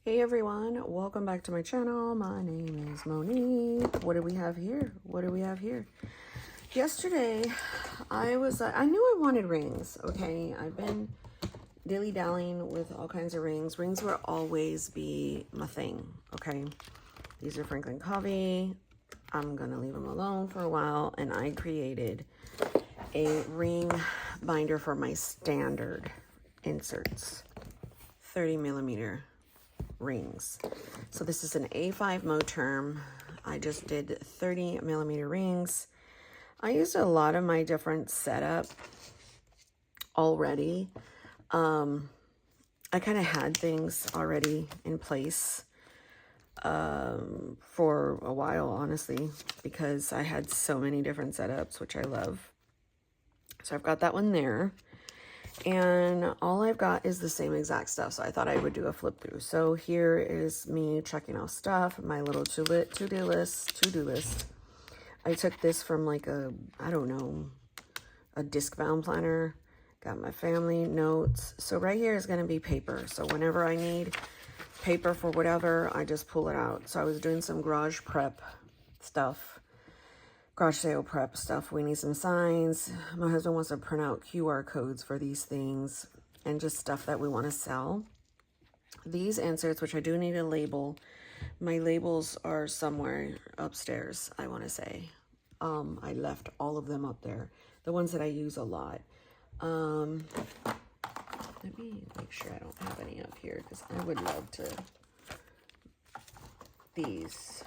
Hey everyone, welcome back to my channel. My name is Monique. What do we have here? Yesterday, I knew I wanted rings, okay? I've been dilly-dallying with all kinds of rings. Rings will always be my thing, okay? These are Franklin Covey. I'm gonna leave them alone for a while, and I created a ring binder for my standard inserts, 30mm rings. So this is an A5 Moterm. I just did 30mm rings. I used a lot of my different setup already. I kind of had things already in place for a while, honestly, because I had so many different setups, which I love. So I've got that one there. And all I've got is the same exact stuff. So I thought I would do a flip through. So here is me checking off stuff, my little to-do list. I took this from like a disc bound planner. Got my family notes. So right here is going to be paper. So whenever I need paper for whatever, I just pull it out. So I was doing some garage sale prep stuff. We need some signs. My husband wants to print out QR codes for these things and just stuff that we want to sell. These inserts, which I do need a label, my labels are somewhere upstairs, I want to say. I left all of them up there, the ones that I use a lot. Let me make sure I don't have any up here because I would love to. These.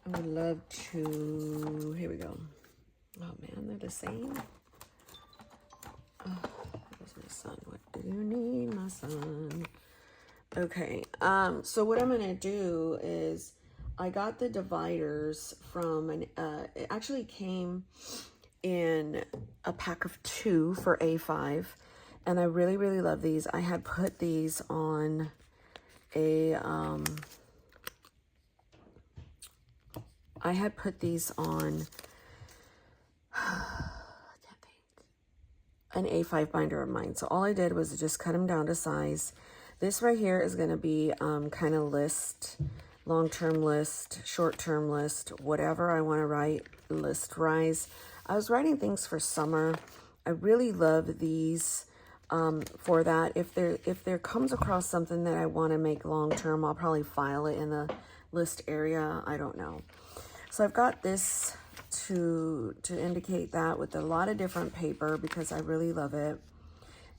I would love to, here we go. Oh man, they're the same. Oh, where's my son? What do you need, my son? Okay, so what I'm gonna do is, I got the dividers from it actually came in a pack of 2 for A5, and I really, really love these. I had put these on a, an A5 binder of mine. So all I did was just cut them down to size. This right here is going to be kind of list, long-term list, short-term list, whatever I want to write, list rise. I was writing things for summer. I really love these for that. If there comes across something that I want to make long-term, I'll probably file it in the list area. I don't know. So I've got this to indicate that with a lot of different paper because I really love it.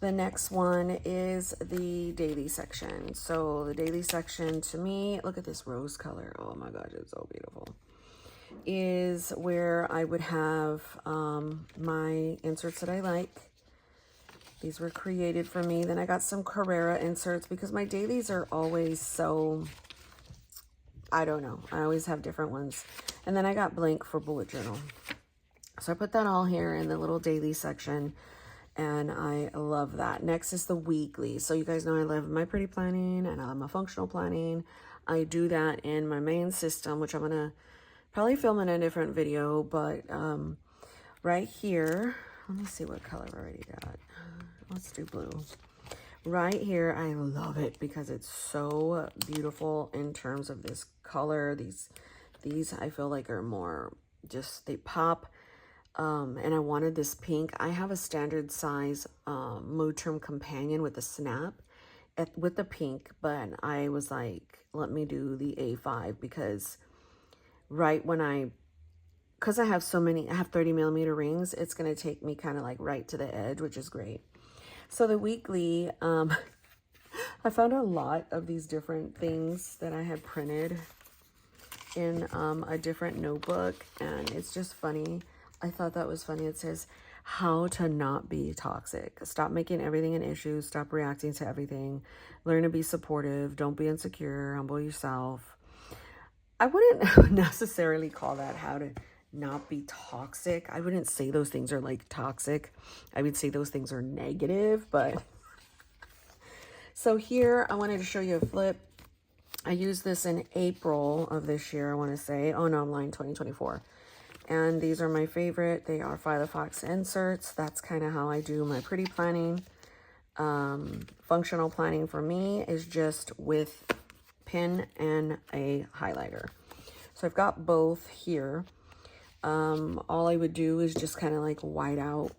The next one is the daily section. So the daily section, to me, look at this rose color. Oh my gosh, it's so beautiful. Is where I would have my inserts that I like. These were created for me. Then I got some Carrera inserts because my dailies are always so, I don't know. I always have different ones. And then I got blank for bullet journal. So I put that all here in the little daily section. And I love that. Next is the weekly. So you guys know I love my pretty planning and I love my functional planning. I do that in my main system, which I'm going to probably film in a different video. But right here, let me see what color I already got. Let's do blue. Right here, I love it because it's so beautiful in terms of this color. These I feel like are more just, they pop. And I wanted this pink. I have a standard size Moterm companion with a snap with the pink, but I was like, let me do the A5 because right when because I have so many, I have 30mm rings, it's going to take me kind of like right to the edge, which is great. So the weekly, I found a lot of these different things that I had printed in a different notebook, and it's just funny. I thought that was funny. It says, how to not be toxic. Stop making everything an issue. Stop reacting to everything. Learn to be supportive. Don't be insecure. Humble yourself. I wouldn't necessarily call that how to not be toxic. I wouldn't say those things are like toxic. I would say those things are negative, but so here I wanted to show you a flip. I used this in April of this year, I want to say. Oh no, I'm lying, 2024. And these are my favorite. They are Filofox inserts. That's kind of how I do my pretty planning. Functional planning for me is just with pen and a highlighter. So I've got both here. All I would do is just kind of like white out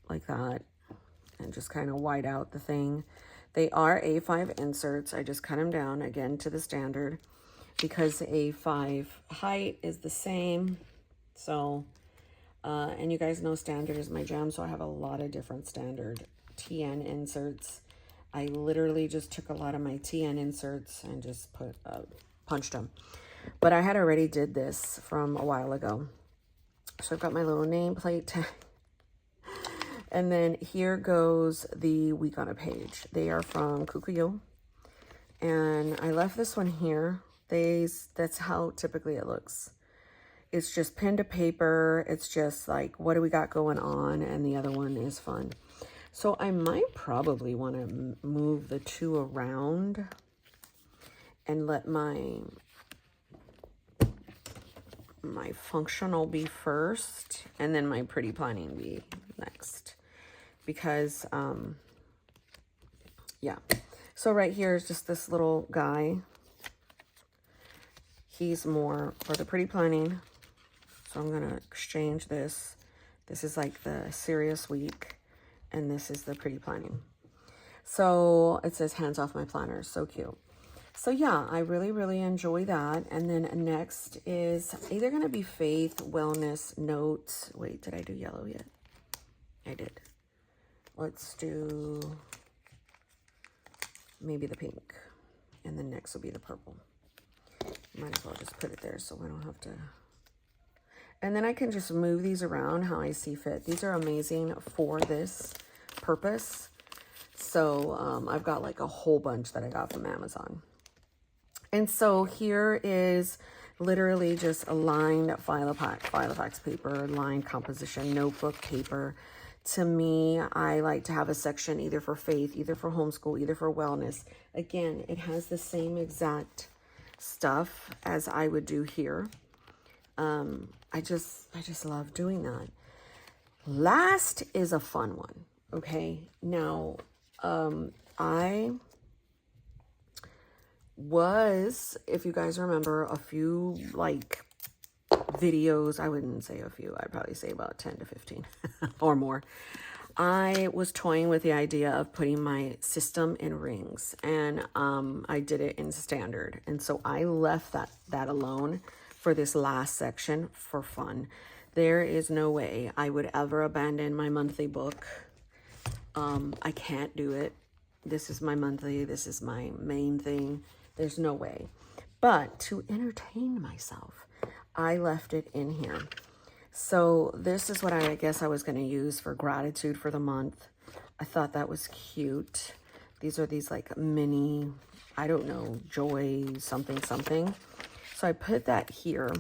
like that and just kind of white out the thing. They are A5 inserts. I just cut them down again to the standard because the A5 height is the same. So, and you guys know standard is my jam, so I have a lot of different standard TN inserts. I literally just took a lot of my TN inserts and just punched them. But I had already did this from a while ago. So I've got my little nameplate tag. And then here goes the week on a page. They are from Kukuyo. And I left this one here. That's how typically it looks. It's just pen to paper. It's just like, what do we got going on? And the other one is fun. So I might probably want to move the two around and let my functional be first and then my pretty planning be next. Because, yeah. So right here is just this little guy. He's more for the pretty planning. So I'm going to exchange this. This is like the serious week. And this is the pretty planning. So it says hands off my planner. So cute. So yeah, I really, really enjoy that. And then next is either going to be faith, wellness, notes. Wait, did I do yellow yet? I did. Let's do maybe the pink. And then next will be the purple. Might as well just put it there so we don't have to. And then I can just move these around how I see fit. These are amazing for this purpose. So I've got like a whole bunch that I got from Amazon. And so here is literally just a lined Filofax paper, lined composition, notebook paper. To me, I like to have a section either for faith, either for homeschool, either for wellness. Again, it has the same exact stuff as I would do here. I just love doing that. Last is a fun one. Okay. Now, I was, if you guys remember, a few like videos, I wouldn't say a few, I'd probably say about 10 to 15 or more. I was toying with the idea of putting my system in rings, and I did it in standard. And so I left that alone for this last section for fun. There is no way I would ever abandon my monthly book. I can't do it. This is my monthly. This is my main thing. There's no way. But to entertain myself, I left it in here. So this is what I guess I was going to use for gratitude for the month. I thought that was cute. These are these like mini, I don't know, joy something something. So I put that here,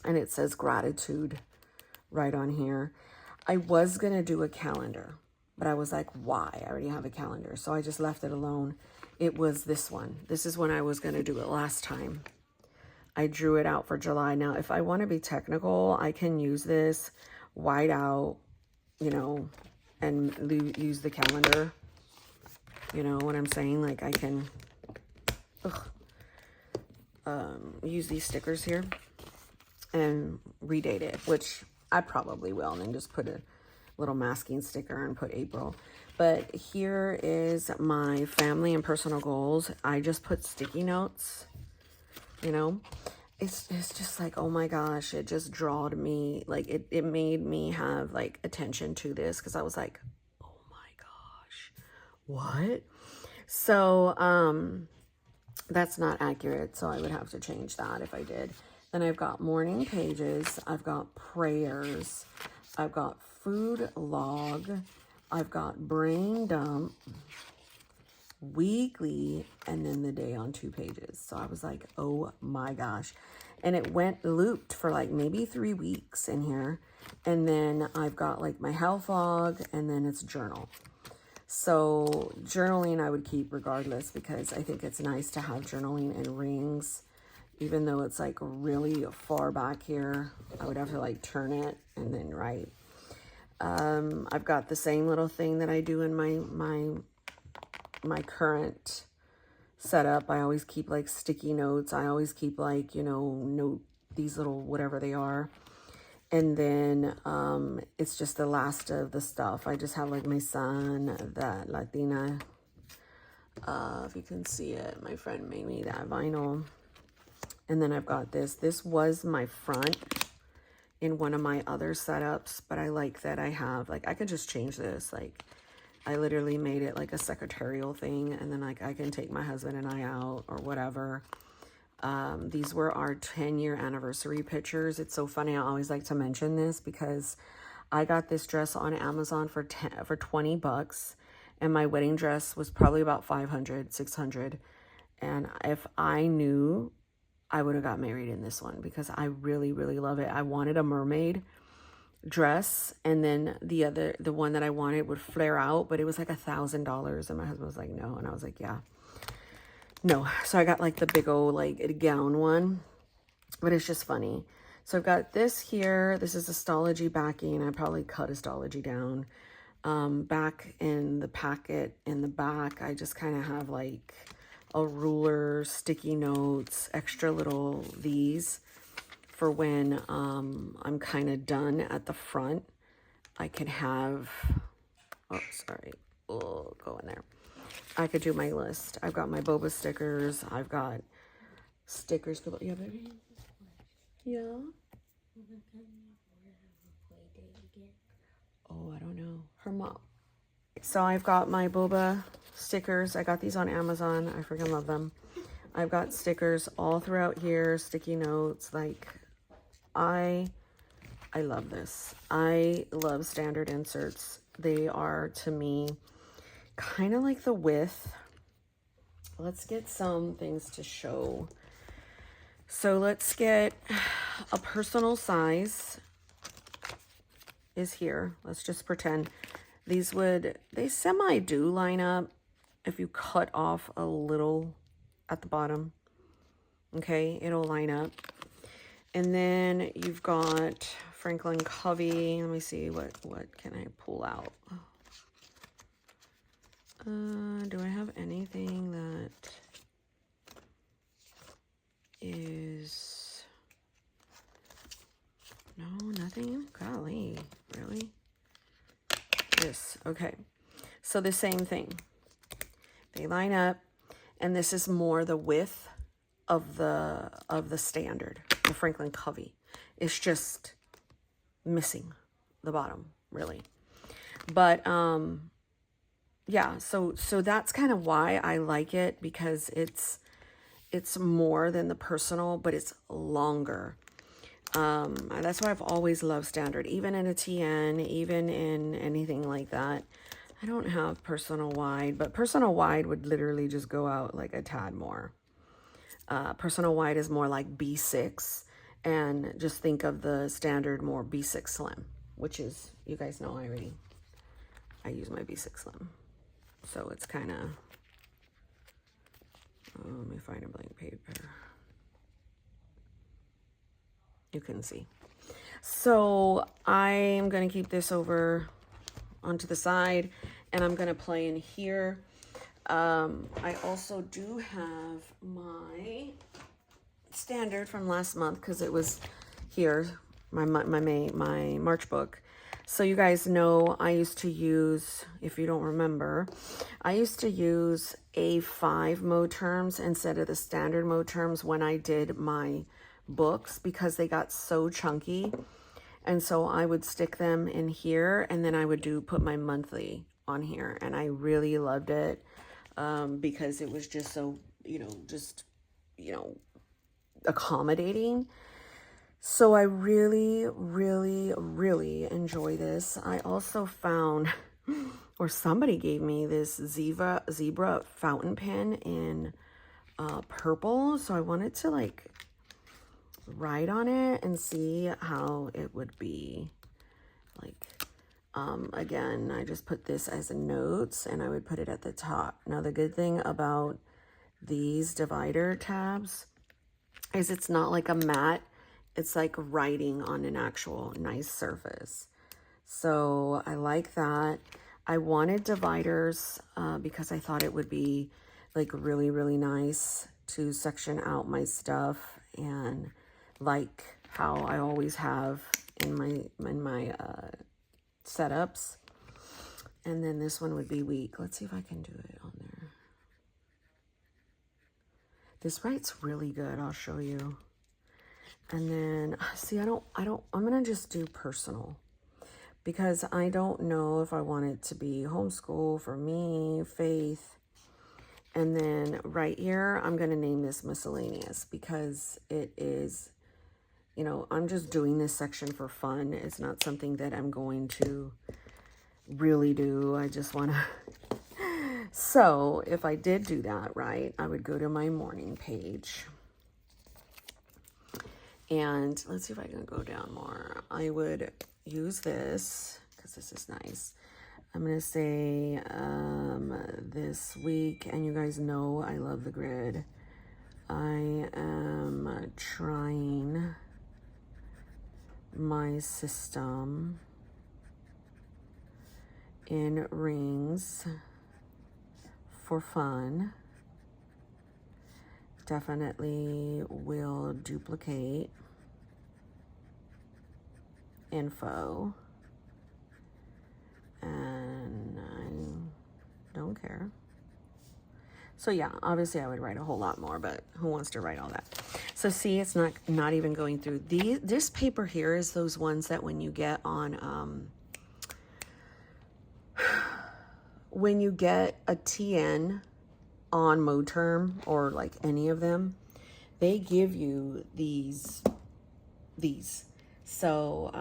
and it says gratitude right on here. I was going to do a calendar, but I was like, why? I already have a calendar. So I just left it alone. It was this one. This is when I was going to do it last time. I drew it out for July. Now, if I want to be technical, I can use this white out, you know, and use the calendar. You know what I'm saying? Like I can use these stickers here and redate it, which I probably will, and then just put a little masking sticker and put April. But here is my family and personal goals. I just put sticky notes, you know. It's just like, oh my gosh, it just drawed me, like it made me have like attention to this, because I was like, oh my gosh, what? So that's not accurate, so I would have to change that if I did. Then I've got morning pages, I've got prayers, I've got food log, I've got brain dump, weekly, and then the day on 2 pages. So I was like, oh my gosh. And it went looped for like maybe 3 weeks in here. And then I've got like my health log, and then it's journal. So journaling I would keep regardless, because I think it's nice to have journaling in rings, even though it's like really far back here. I would have to like turn it and then write. I've got the same little thing that I do in my current setup. I always keep like sticky notes. I always keep like, you know, note these little whatever they are. And then it's just the last of the stuff. I just have like my son, that Latina. If you can see it, my friend made me that vinyl. And then I've got this. This was my front in one of my other setups, but I like that I have, like, I could just change this. Like, I literally made it like a secretarial thing, and then like I can take my husband and I out or whatever. These were our 10-year anniversary pictures. It's so funny. I always like to mention this because I got this dress on Amazon for 20 bucks, and my wedding dress was probably about 500, 600. And if I knew, I would have got married in this one because I really, really love it. I wanted a mermaid dress, and then the one that I wanted would flare out, but it was like $1,000, and my husband was like, no, and I was like, yeah, no. So I got like the big old like gown one, but it's just funny. So I've got this here. This is Astrology backing. I probably cut Astrology down. Back in the packet in the back, I just kind of have like a ruler, sticky notes, extra little these for when I'm kind of done at the front. I could have, oh, sorry, oh, go in there. I could do my list. I've got my boba stickers. I've got stickers. Yeah, baby? Yeah? Oh, I don't know. Her mom. So I've got my boba stickers. I got these on Amazon. I freaking love them. I've got stickers all throughout here, sticky notes. Like, I love this. I love standard inserts. They are, to me, kind of like the width. Let's get some things to show. So let's get a personal size is here. Let's just pretend these they semi do line up if you cut off a little at the bottom. Okay, it'll line up. And then you've got Franklin Covey. Let me see, what can I pull out? Do I have anything that is... No, nothing? Golly, really? This, okay. So the same thing. They line up, and this is more the width of the standard, the Franklin Covey. It's just missing the bottom, really. But yeah, so that's kind of why I like it, because it's more than the personal, but it's longer. That's why I've always loved standard, even in a TN, even in anything like that. I don't have personal wide, but personal wide would literally just go out like a tad more. Personal wide is more like B6, and just think of the standard more B6 Slim, which is, you guys know I use my B6 Slim. So it's kind of, let me find a blank paper. You can see. So I am going to keep this over onto the side, and I'm going to play in here. I also do have my standard from last month, because it was here, my March book. So you guys know I used to use, if you don't remember, I used to use A5 Moterms instead of the standard Moterms when I did my books, because they got so chunky. And so I would stick them in here, and then I would put my monthly on here, and I really loved it, because it was just so, accommodating. So I really, really, really enjoy this. I also found, or somebody gave me this zebra fountain pen in purple. So I wanted to like write on it and see how it would be. Like, again, I just put this as notes, and I would put it at the top. Now, the good thing about these divider tabs is it's not like a matte. It's like writing on an actual nice surface. So I like that. I wanted dividers because I thought it would be like really, really nice to section out my stuff, and like how I always have in my setups. And then this one would be weak. Let's see if I can do it on there. This writes really good. I'll show you. And then see, I'm gonna just do personal, because I don't know if I want it to be homeschool for me, faith. And then right here, I'm going to name this miscellaneous, because it is, you know, I'm just doing this section for fun. It's not something that I'm going to really do. I just want to. So if I did do that right, I would go to my morning page. And let's see if I can go down more. I would use this because this is nice. I'm going to say this week, and you guys know I love the grid. I am trying my system in rings for fun. Definitely will duplicate info, and I don't care. So yeah, obviously I would write a whole lot more, but who wants to write all that? So see, it's not even going through. This paper here is those ones that when you get on when you get a TN on Moterm or like any of them, they give you these. So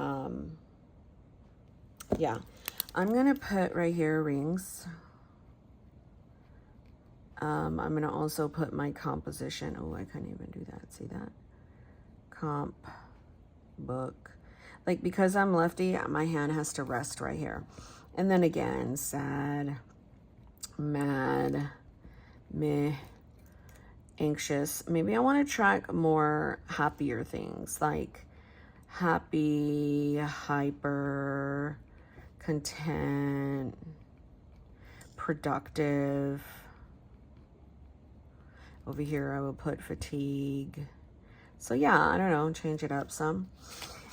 yeah, I'm gonna put right here rings. I'm gonna also put my composition. Oh, I couldn't even do that. See that? Comp book. Like, because I'm lefty, my hand has to rest right here. And then again, sad, mad, meh, anxious. Maybe I want to track more happier things, like happy, hyper, content, productive. Over here I will put fatigue. So yeah, I don't know, change it up some.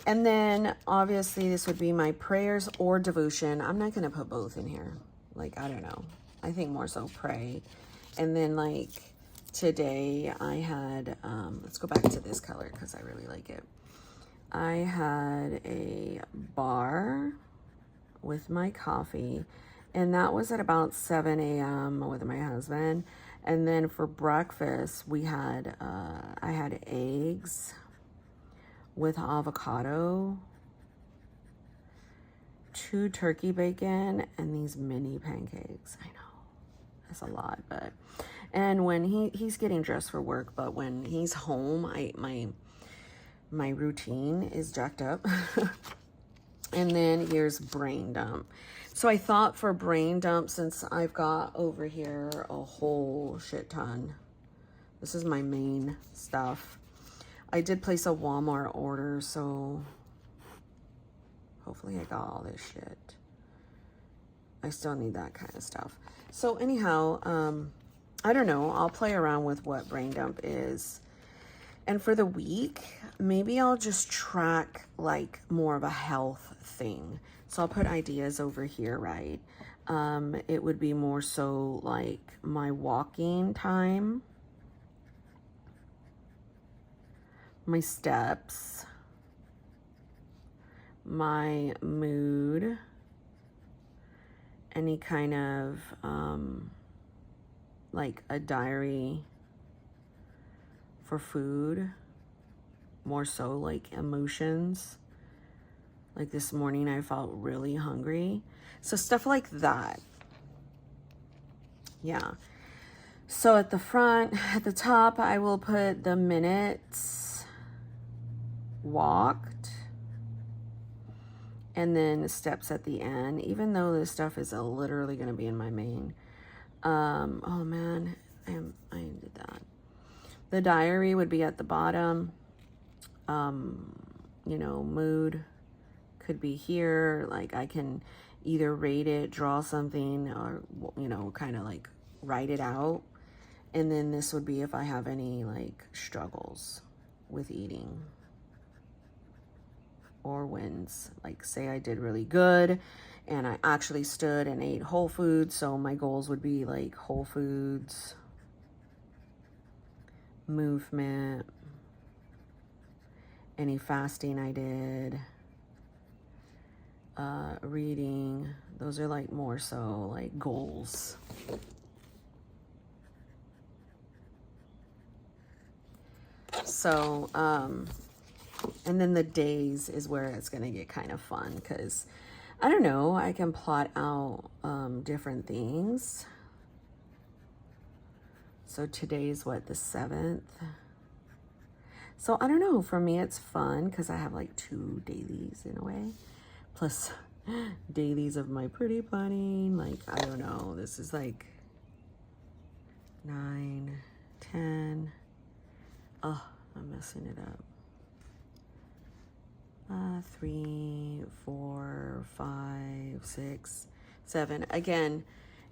And then obviously this would be my prayers or devotion. I'm not going to put both in here. Like, I don't know. I think more so pray. And then like today I had, let's go back to this color because I really like it. I had a bar with my coffee, and that was at about 7 a.m. with my husband. And then for breakfast, we had, I had eggs with avocado, 2 turkey bacon, and these mini pancakes. I know, that's a lot, but, and when he's getting dressed for work, but when he's home, my routine is jacked up. And then here's brain dump. So I thought for brain dump, since I've got over here a whole shit ton, this is my main stuff. I did place a Walmart order, so hopefully I got all this shit. I still need that kind of stuff. So anyhow, I don't know. I'll play around with what brain dump is. And for the week, maybe I'll just track like more of a health thing. So I'll put ideas over here, right? It would be more so like my walking time, my steps, my mood, any kind of like a diary for food, more so like emotions. Like this morning I felt really hungry. So stuff like that. Yeah. So at the front, at the top, I will put the minutes walked, and then steps at the end, even though this stuff is literally going to be in my main. Oh man, I did that. The diary would be at the bottom. You know, mood, could be here. Like I can either rate it, draw something, or, you know, kind of like write it out. And then this would be if I have any like struggles with eating or wins. Like say I did really good and I actually stood and ate whole foods. So my goals would be like whole foods, movement, any fasting I did, reading. Those are like more so like goals. So, and then the days is where it's going to get kind of fun because I don't know, I can plot out different things. So today's what, the 7th? So I don't know, for me it's fun because I have like 2 dailies in a way. Plus dailies of my pretty planning. Like, I don't know, this is like 9, 10. Oh, I'm messing it up. 3, 4, 5, 6, 7. Again,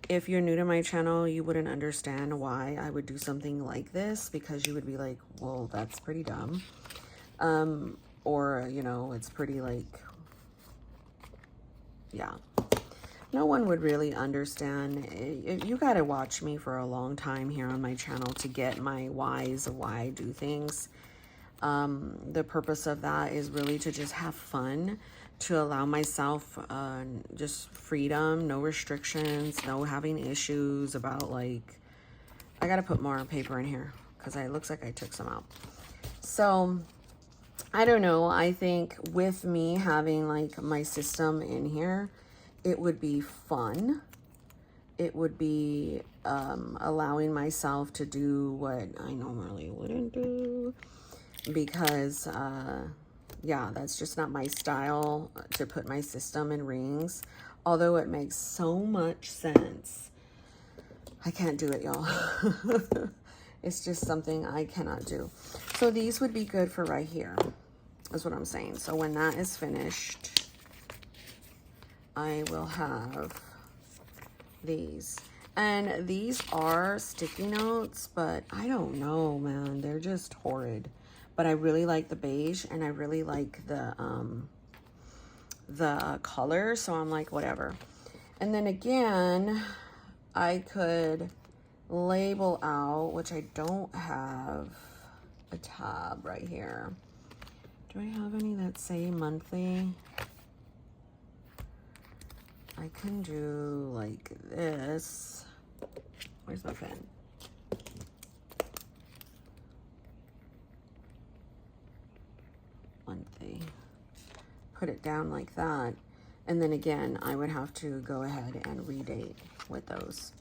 if you're new to my channel, you wouldn't understand why I would do something like this because you would be like, well, that's pretty dumb. Or, you know, it's pretty like, yeah. No one would really understand. You got to watch me for a long time here on my channel to get my whys of why I do things. The purpose of that is really to just have fun, to allow myself just freedom, no restrictions, no having issues about like, I got to put more paper in here because it looks like I took some out. So I don't know. I think with me having like my system in here, it would be fun. It would be allowing myself to do what I normally wouldn't do because, yeah, that's just not my style to put my system in rings. Although it makes so much sense, I can't do it, y'all. It's just something I cannot do. So these would be good for right here, is what I'm saying. So when that is finished, I will have these. And these are sticky notes, but I don't know, man. They're just horrid. But I really like the beige and I really like the color. So I'm like, whatever. And then again, I could label out, which I don't have a tab right here. Do I have any that say monthly? I can do like this. Where's my pen? Monthly. Put it down like that. And then again, I would have to go ahead and redate with those.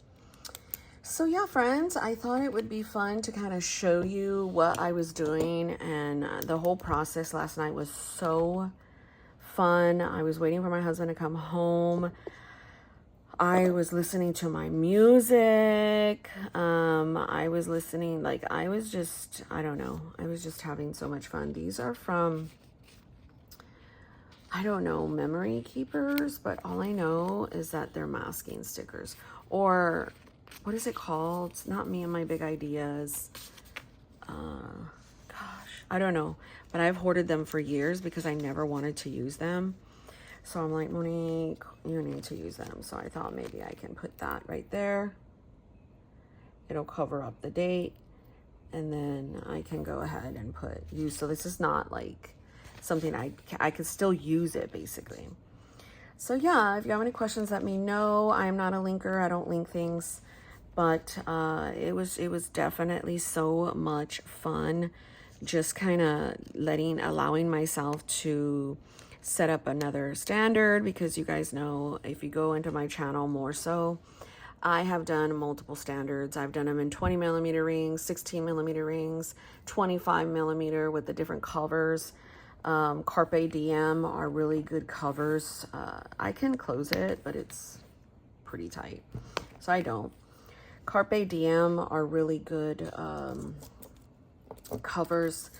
So yeah, friends, I thought it would be fun to kind of show you what I was doing. And the whole process last night was so fun. I was waiting for my husband to come home. I was listening to my music. I was listening, like, I was just, I don't know. I was just having so much fun. These are from, I don't know, memory keepers, but all I know is that they're masking stickers. Or, what is it called? It's not Me and My Big Ideas. Gosh, I don't know. But I've hoarded them for years because I never wanted to use them. So I'm like, Monique, you need to use them. So I thought maybe I can put that right there. It'll cover up the date. And then I can go ahead and put use. So this is not like something I could still use it basically. So yeah, if you have any questions, let me know. I'm not a linker. I don't link things. But it was definitely so much fun. Just kind of allowing myself to set up another standard, because you guys know, if you go into my channel more so, I have done multiple standards. I've done them in 20 millimeter rings, 16 millimeter rings, 25 millimeter with the different covers. Carpe Diem are really good covers. I can close it, but it's pretty tight, so I don't. Carpe Diem are really good covers.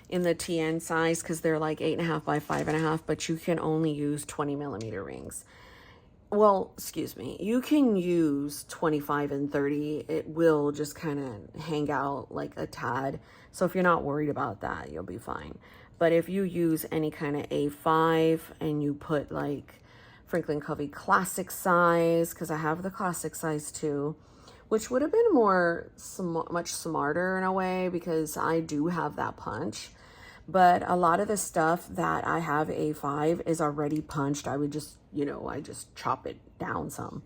in the TN size because they're like 8.5 by 5.5, but you can only use 20mm rings. Well, excuse me, you can use 25 and 30. It will just kind of hang out like a tad. So if you're not worried about that, you'll be fine. But if you use any kind of A5 and you put like Franklin Covey classic size, because I have the classic size too, which would have been much smarter in a way because I do have that punch. But a lot of the stuff that I have A5 is already punched. I would just, I just chop it down some.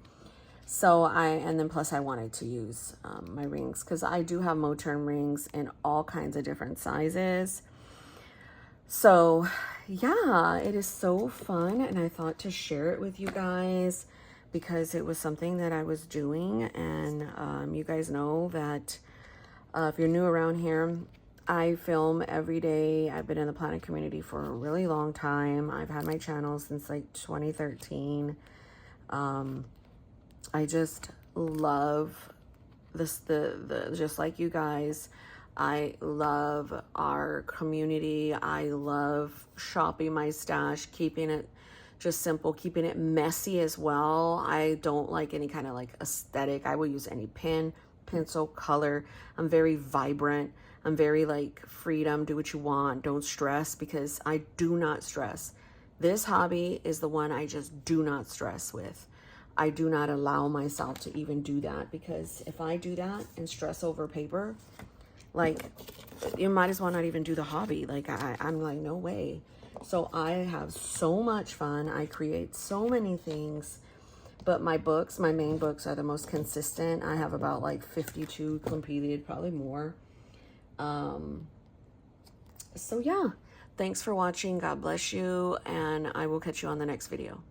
So and then plus I wanted to use my rings because I do have Moterm rings in all kinds of different sizes. So yeah, it is so fun. And I thought to share it with you guys because it was something that I was doing. And you guys know that if you're new around here, I film every day. I've been in the planet community for a really long time. I've had my channel since like 2013. I just love this, just like you guys. I love our community. I love shopping my stash, keeping it just simple, keeping it messy as well. I don't like any kind of like aesthetic. I will use any pen, pencil, color. I'm very vibrant. I'm very like freedom, do what you want, don't stress, because I do not stress. This hobby is the one I just do not stress with. I do not allow myself to even do that, because if I do that and stress over paper, like you might as well not even do the hobby. Like I'm like, no way. So I have so much fun. I create so many things, but my main books are the most consistent. I have about like 52 completed, probably more. So yeah, thanks for watching. God bless you. And I will catch you on the next video.